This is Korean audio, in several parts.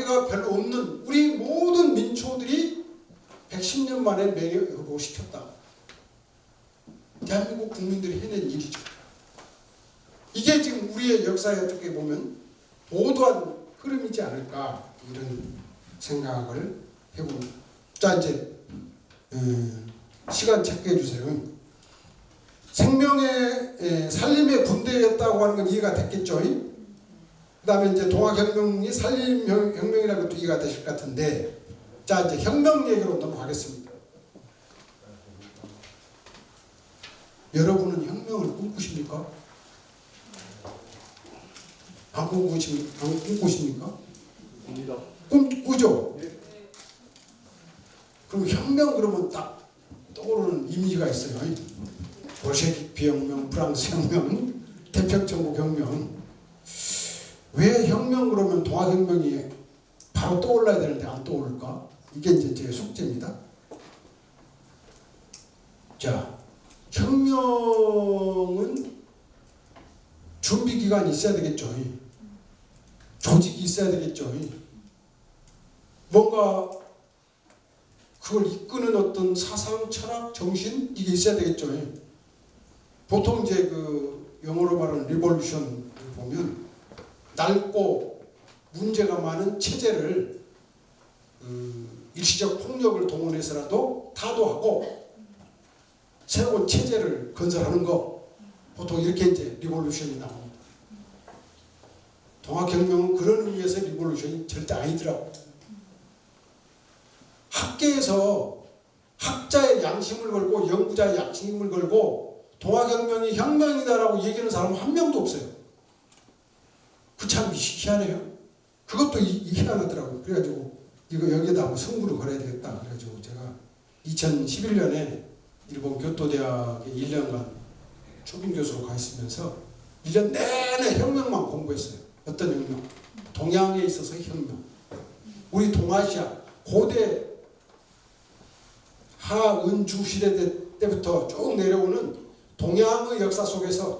관계가 별로 없는 우리 모든 민초들이 110년 만에 명예회복시켰다. 대한민국 국민들이 해낸 일이죠. 이게 지금 우리의 역사에 어떻게 보면 도도한 흐름이지 않을까 이런 생각을 해봅니다. 자, 이제 시간 체크해 주세요. 생명의 살림의 군대였다고 하는 건 이해가 됐겠죠? 그 다음에 이제 동학혁명이 살림혁명이라는 것도 이해가 되실 것 같은데, 자, 이제 혁명 얘기로 넘어가겠습니다. 여러분은 혁명을 꿈꾸십니까? 안 꿈꾸십니까? 꿈꾸죠? 그럼 혁명 그러면 딱 떠오르는 이미지가 있어요. 볼셰비키 혁명, 프랑스 혁명, 태평천국 혁명. 왜 혁명 그러면 동학혁명이 바로 떠올라야 되는데 안 떠오를까? 이게 이제 제 숙제입니다. 자, 혁명은 준비 기간이 있어야 되겠죠. 조직이 있어야 되겠죠. 뭔가 그걸 이끄는 어떤 사상, 철학, 정신 이게 있어야 되겠죠. 보통 이제 그 영어로 말하는 리볼루션을 보면 낡고 문제가 많은 체제를 일시적 폭력을 동원해서라도 타도하고 새로운 체제를 건설하는 거, 보통 이렇게 이제 리볼루션이 나옵니다. 동학혁명은 그런 의미에서 리볼루션이 절대 아니더라고. 학계에서 학자의 양심을 걸고 연구자의 양심을 걸고 동학혁명이 혁명이다라고 얘기하는 사람은 한 명도 없어요. 그 참 희한해요. 그것도 희한하더라고요. 그래가지고 이거 여기에다 한번 승부를 걸어야 되겠다. 그래가지고 제가 2011년에 일본 교토대학에 1년간 초빙 교수로 가 있으면서 1년 내내 혁명만 공부했어요. 어떤 혁명? 동양에 있어서의 혁명. 우리 동아시아 고대 하은주 시대 때부터 쭉 내려오는 동양의 역사 속에서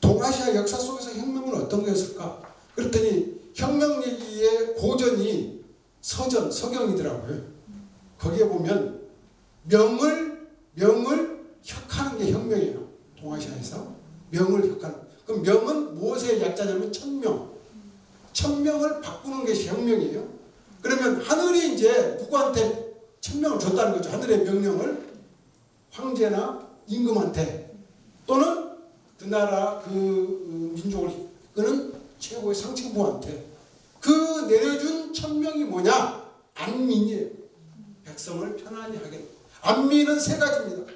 동아시아 역사 속에서 혁명은 어떤 거였을까? 그랬더니 혁명 얘기의 고전이 서경이더라고요. 거기에 보면 명을 혁하는 게 혁명이에요. 동아시아에서 명을 혁하는. 그럼 명은 무엇의 약자냐면 천명. 천명을 바꾸는 것이 혁명이에요. 그러면 하늘이 이제 누구한테 천명을 줬다는 거죠. 하늘의 명령을 황제나 임금한테 또는 그 나라 그 민족을 이끄는 최고의 상층부한테 그 내려준 천명이 뭐냐? 안민이에요. 백성을 편안히 하게. 안민은 세 가지입니다.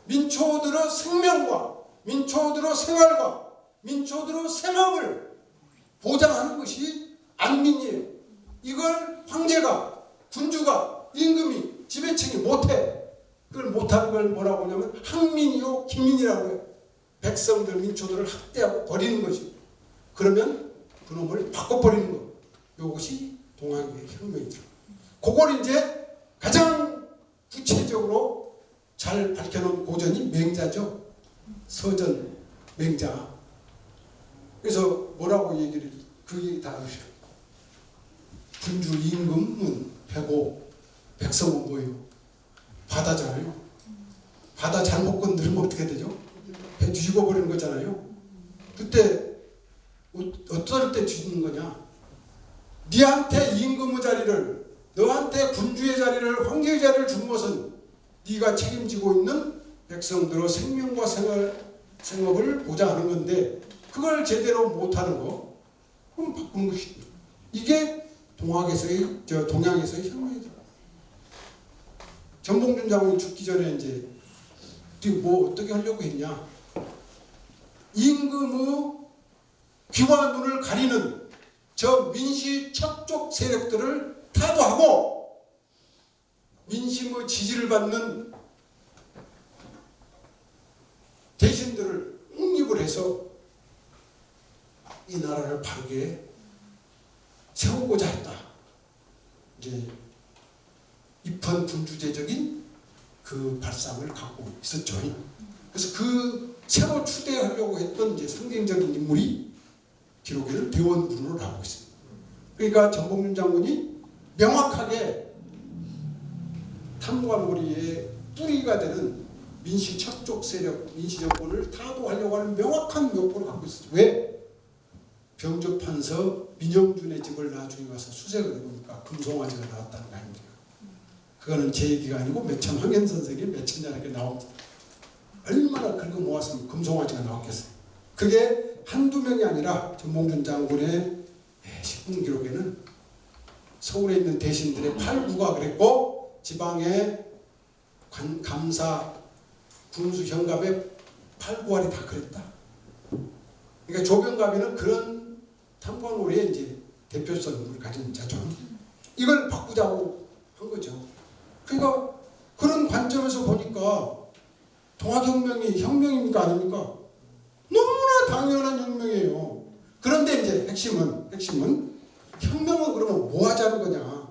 민초들의 생명과 민초들의 생활과 민초들의 생업을 보장하는 것이 안민이에요. 이걸 황제가, 군주가, 임금이, 지배층이 못해. 그걸 못하는 걸 뭐라고 하냐면 항민이요 기민이라고 해요. 백성들, 민초들을 학대하고 버리는 것이. 그러면 그놈을 바꿔버리는 것. 이것이 동학의 혁명이죠. 그걸 이제 가장 구체적으로 잘 밝혀놓은 고전이 맹자죠. 서전 맹자. 그래서 뭐라고 얘기를 그 얘기 다 하셔요. 군주 임금은 배고 백성은 뭐예요? 바다잖아요. 바다 잘못 건드리면 어떻게 되죠? 배 뒤집어 버리는 거잖아요. 그때 어떨 때 뒤집는 거냐? 네한테 임금의 자리를, 너한테 군주의 자리를, 황제의 자리를 준 것은 네가 책임지고 있는 백성들의 생명과 생업을 보장하는 건데 그걸 제대로 못하는 거, 그럼 바꾸는 것이죠. 이게 동양에서의 혁명이다. 전봉준 장군이 죽기 전에 이제 뭐 어떻게 하려고 했냐? 임금의 귀와 눈을 가리는 저 민시 척족 세력들을 타도하고 민심의 지지를 받는 대신들을 옹립을 해서 이 나라를 바르게 세우고자 했다. 이제 입헌 군주제적인 그 발상을 갖고 있었죠. 그래서 그 새로 추대하려고 했던 이제 상징적인 인물이 기록에는 대원군으로 나오고 있습니다. 그러니까 정봉준 장군이 명확하게 탐관오리의 뿌리가 되는 민시 척족 세력, 민시 정권을 타도하려고 하는 명확한 묘포를 갖고 있었죠. 왜? 병조판서 민영준의 집을 나중에 가서 수색을 해보니까 금송아지가 나왔다는 거 아닙니까? 그거는 제 얘기가 아니고 매천 황현 선생이 매천년에게 나옵니다. 얼마나 긁어 모았으면 금송아지가 나왔겠어요. 그게 한두 명이 아니라 정봉준 장군의 식품 기록에는 서울에 있는 대신들의 8구가 그랬고 지방의 감사 군수 현갑의 8구알이 다 그랬다. 그러니까 조병갑이는 그런 탐관오리의 이제 대표성을 가진 자죠. 이걸 바꾸자고 한 거죠. 그러니까 그런 관점에서 보니까 동학혁명이 혁명입니까 아닙니까? 너무나 당연한 혁명이에요. 그런데 이제 핵심은 혁명은 그러면 뭐 하자는 거냐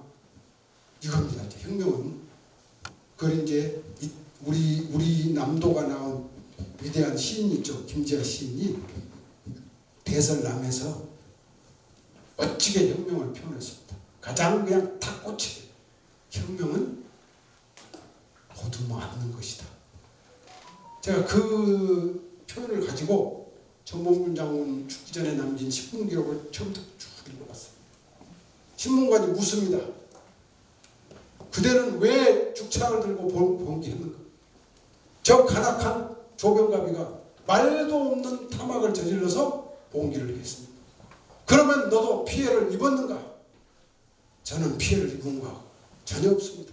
이겁니다. 이제 혁명은 그걸 이제 우리 남도가 나온 위대한 시인 있죠. 김지아 시인이 대설남에서 멋지게 혁명을 표현했습니다. 가장 그냥 탁 꽂히게 혁명은 거두어 앉는 것이다. 제가 그 표현을 가지고 정봉준 장군 죽기 전에 남긴 신문 기록을 처음부터 쭉 읽어봤어요. 신문관이 묻습니다. 그대는 왜 죽창을 들고 봉기했는가? 저 간악한 조병갑이가 말도 없는 타막을 저질러서 봉기를 했습니다. 그러면 너도 피해를 입었는가? 저는 피해를 입은 거 전혀 없습니다.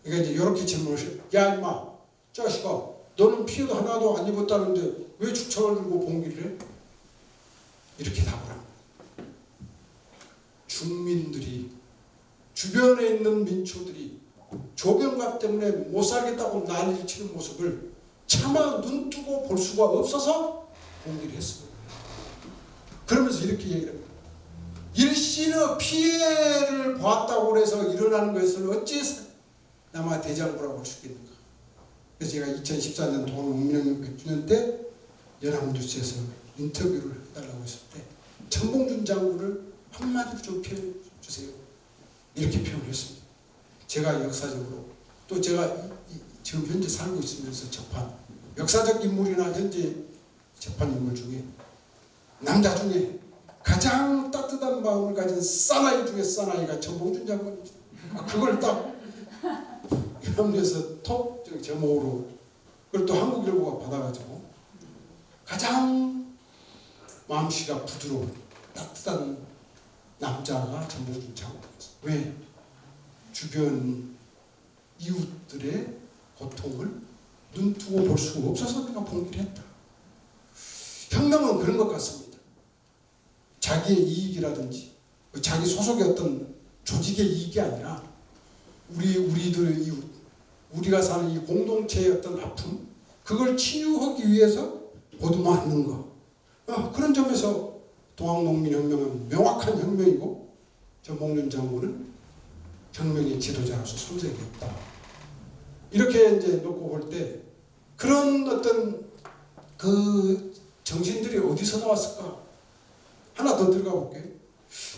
그러니까 이제 이렇게 질문을 해요. 야 임마 자식아 너는 피해도 하나도 안 입었다는데 왜 죽창을 들고 봉기를 해? 이렇게 답을 합니다. 중민들이 주변에 있는 민초들이 조병갑 때문에 못 살겠다고 난리를 치는 모습을 차마 눈 뜨고 볼 수가 없어서 봉기를 했습니다. 그러면서 이렇게 얘기를 합니다. 일신의 피해를 보았다고 해서 일어나는 것을 어찌해서 남아 대장부라고 할 수 있겠는가. 그래서 제가 2014년 동학농민혁명 100주년 때 연합뉴스에서 인터뷰를 해달라고 했을 때 정봉준 장군을 한마디로 좀 표현해 주세요. 이렇게 표현했습니다. 제가 역사적으로 또 제가 지금 현재 살고 있으면서 접한 역사적 인물이나 현재 접한 인물 중에 남자 중에 가장 따뜻한 마음을 가진 사나이 중에 사나이가 정봉준 장군이죠. 그걸 딱 연합뉴스에서 톱 제목으로 그걸 또 한국일보가 받아가지고 가장 마음씨가 부드러운 따뜻한 남자가 정봉준 장군이었어요. 왜? 주변 이웃들의 고통을 눈뜨고 볼 수가 없어서 내가 봉기를 했다. 혁명은 그런 것 같습니다. 자기의 이익이라든지 자기 소속의 어떤 조직의 이익이 아니라 우리들의 이웃, 우리가 사는 이 공동체의 어떤 아픔, 그걸 치유하기 위해서 거두어 앉는 것. 그런 점에서 동학농민혁명은 명확한 혁명이고 정봉준 장군은 혁명의 지도자로서 손색했다. 이렇게 이제 놓고 볼 때 그런 어떤 그 정신들이 어디서 나왔을까? 하나 더 들어가 볼게요.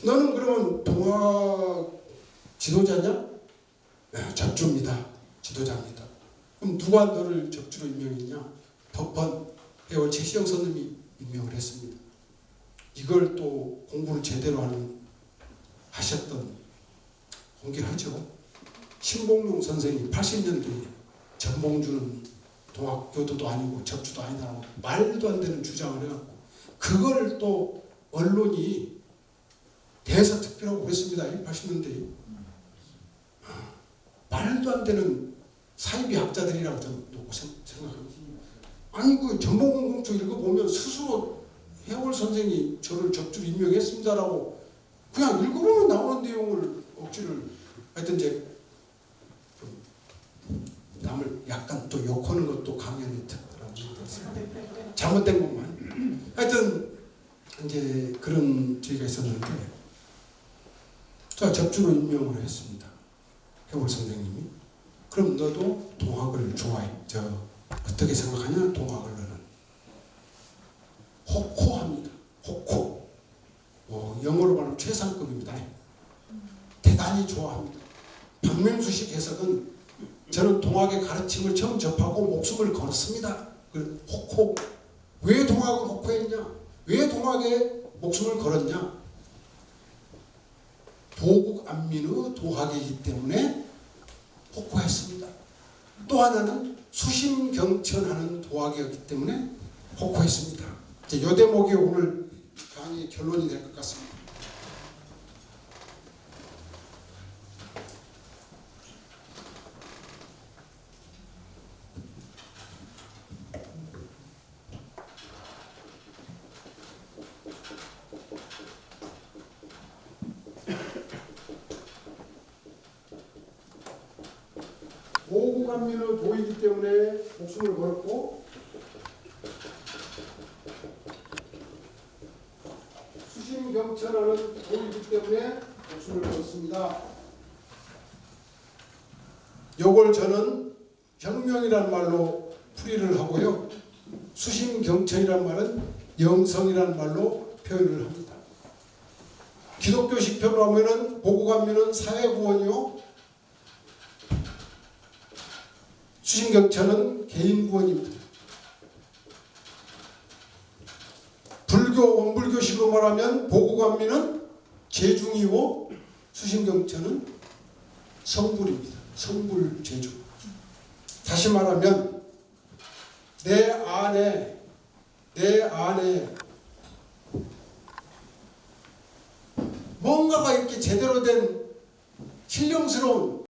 너는 그러면 동학 지도자냐? 네, 접주입니다. 지도자입니다. 그럼 누가 너를 접주로 임명했냐? 법헌 해월 최시영 선생님이 임명을 했습니다. 이걸 또 공부를 제대로 하셨던 공개하죠. 신봉룡 선생이 80년도에 정봉준은 동학교도도 아니고 접주도 아니다라고 말도 안 되는 주장을 해갖고 그걸 또 언론이 대서특필하고 그랬습니다. 80년대에 말도 안 되는 사이비 학자들이라고 저는 놓고 생각합니다. 아니 그 정봉공공초 읽어보면 스스로 해월 선생이 저를 접주로 임명했습니다라고 그냥 읽어보면 나오는 내용을 억지를 하여튼 이제 남을 약간 또 욕하는 것도 강연이 특더라고요. 잘못된 것만. 하여튼 이제 그런 저희가 있었는데 자 접주로 임명을 했습니다. 해월 선생님이. 그럼 너도 동학을 좋아해. 어떻게 생각하냐? 동학을 너는. 호코합니다. 호코. 영어로 말하면 최상급입니다. 대단히 좋아합니다. 박명수식 해석은 저는 동학의 가르침을 처음 접하고 목숨을 걸었습니다. 혹호. 왜 동학을 혹호했냐? 왜 동학에 목숨을 걸었냐? 도국 안민의 도학이기 때문에 혹호했습니다. 또 하나는 수심경천하는 도학이었기 때문에 혹호했습니다. 이 대목이 오늘 강의 결론이 될 것 같습니다. 도국안민의 도이기 때문에 목숨을 걸었고 수심경천하는 도이기 때문에 목숨을 걸었습니다. 요걸 저는 혁명이란 말로 풀이를 하고요. 수심경천이란 말은 영성이란 말로 표현을 합니다. 기독교식 표현하면은 보국안민은 사회구원이요. 수심경천은 개인구원입니다. 불교 원불교식으로 말하면 보국안민은 재중이고 수심경천은 성불입니다. 성불재중. 다시 말하면 내 안에 뭔가가 이렇게 제대로 된 신령스러운